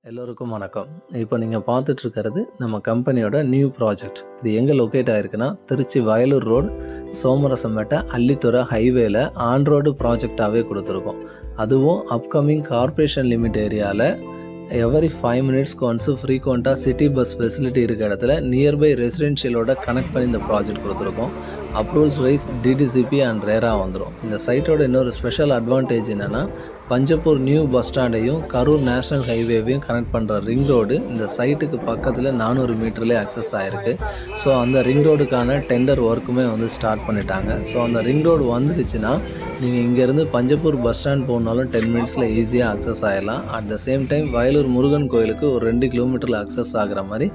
எல்லோருக்கும் வணக்கம். இப்போ நீங்கள் பார்த்துட்டு இருக்கிறது நம்ம கம்பெனியோட நியூ ப்ராஜெக்ட். இது எங்கே லொக்கேட் ஆயிருக்குன்னா திருச்சி வயலூர் ரோடு சோமரசம்பேட்டை அள்ளித்துறை ஹைவேல ஆன் ரோடு ப்ராஜெக்டாகவே கொடுத்துருக்கோம். அதுவும் அப்கமிங் கார்ப்பரேஷன் லிமிட் ஏரியாவில் எவரி 5 மினிட்ஸ்க்கு ஒன்ஸு ஃப்ரீக்வெண்ட்டாக சிட்டி பஸ் ஃபெசிலிட்டி இருக்க இடத்துல நியர்பை ரெசிடென்ஷியலோட கனெக்ட் பண்ணி இந்த ப்ராஜெக்ட் கொடுத்துருக்கோம். அப்ரூவல்ஸ் வைஸ் டிடிசிபி அண்ட் ரேரா வந்துடும். இந்த சைட்டோட இன்னொரு ஸ்பெஷல் அட்வான்டேஜ் என்னென்னா பஞ்சப்பூர் நியூ பஸ் ஸ்டாண்டையும் கரூர் நேஷனல் ஹைவேவையும் கனெக்ட் பண்ணுற ரிங் ரோடு இந்த சைட்டுக்கு பக்கத்தில் 400 மீட்டர்லேயே அக்சஸ் ஆகிருக்கு. ஸோ அந்த ரிங் ரோடுக்கான டெண்டர் ஒர்க்குமே ஸ்டார்ட் பண்ணிட்டாங்க. ஸோ அந்த ரிங் ரோடு வந்துடுச்சுன்னா நீங்கள் இங்கேருந்து பஞ்சப்பூர் பஸ் ஸ்டாண்ட் போனாலும் 10 மினிட்ஸில் ஈஸியாக அக்சஸ் ஆகிடலாம். At the same time Vayalur Murugan கோயிலுக்கு ஒரு 2 கிலோமீட்டரில் அக்சஸ் ஆகிற மாதிரி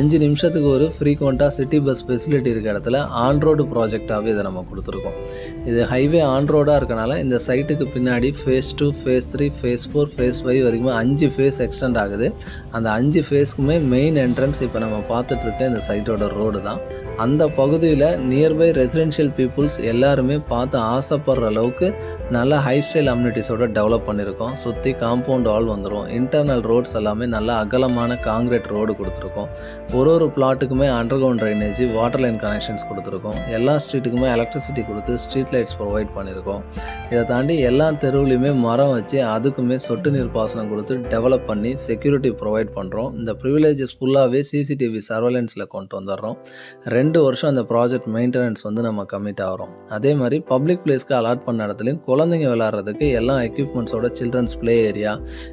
5 நிமிஷத்துக்கு ஒரு ஃப்ரீக்வெண்ட்டாக சிட்டி பஸ் ஃபெசிலிட்டி இருக்க இடத்துல ஆன் ரோடு ப்ராஜெக்டாகவே இதை நம்ம கொடுத்துருக்கோம். இது ஹைவே ஆன் ரோடாக இருக்கனால இந்த சைட்டுக்கு பின்னாடி ஃபேஸ் 2 ஃபேஸ் 3 ஃபேஸ் 4 ஃபேஸ் 5 வரைக்கும் 5 ஃபேஸ் எக்ஸ்டெண்ட் ஆகுது. அந்த 5 ஃபேஸ்க்குமே மெயின் என்ட்ரன்ஸ் இப்போ நம்ம பார்த்துட்டு இருக்க இந்த சைட்டோட ரோடு தான். அந்த பகுதியில் நியர்பை ரெசிடென்ஷியல் பீப்புள்ஸ் எல்லாருமே பார்த்து ஆசைப்படுற அளவுக்கு நல்ல ஹை ஸ்டைல் அம்யூனிட்டிஸோட டெவலப் பண்ணியிருக்கோம். சுற்றி காம்பவுண்ட் வால் வந்துடும். இன்டர்னல் ரோட்ஸ் எல்லாமே நல்ல அகலமான காங்கிரீட் ரோடு கொடுத்துருக்கோம். ஒரு பிளாட்டுக்குமே underground drainage water line connections கொடுத்துருக்கோம். எல்லா ஸ்ட்ரீட்டுக்குமே எலக்ட்ரிசிட்டி கொடுத்து ஸ்ட்ரீட் லைட்ஸ் ப்ரொவைட் பண்ணியிருக்கோம். இதை தாண்டி எல்லா தெருவுலையுமே மரம் வச்சு அதுக்குமே சொட்டு நீர் பாசனம் கொடுத்து டெவலப் பண்ணி செக்யூரிட்டி ப்ரொவைட் பண்ணுறோம். இந்த ப்ரிவிலேஜஸ் ஃபுல்லாகவே சிசிடிவி சர்வேலன்ஸில் கொண்டு வந்துடுறோம். 2 வருஷம் அந்த ப்ராஜெக்ட் மெயின்டெனன்ஸ் நம்ம கமிட் ஆகிறோம். அதே மாதிரி பப்ளிக் பிளேஸ்க்கு அலாட் பண்ண இடத்துலையும் குழந்தைங்க விளையாடுறதுக்கு எல்லா எக்யூப்மெண்ட்ஸோட சில்ட்ரன்ஸ் ப்ளே ஏரியா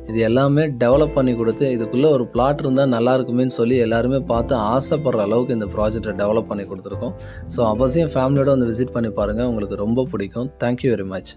இது எல்லாமே டெவலப் பண்ணி கொடுத்து இதுக்குள்ளே ஒரு பிளாட் இருந்தால் நல்லா இருக்குமேன்னு சொல்லி எல்லாருமே பார்த்து ஆசைப்படுற அளவுக்கு இந்த ப்ராஜெக்டை டெவலப் பண்ணி கொடுத்துருக்கோம். ஸோ அவசியம் ஃபேமிலியோட விசிட் பண்ணி பாருங்கள், உங்களுக்கு ரொம்ப பிடிக்கும். Thank you very much.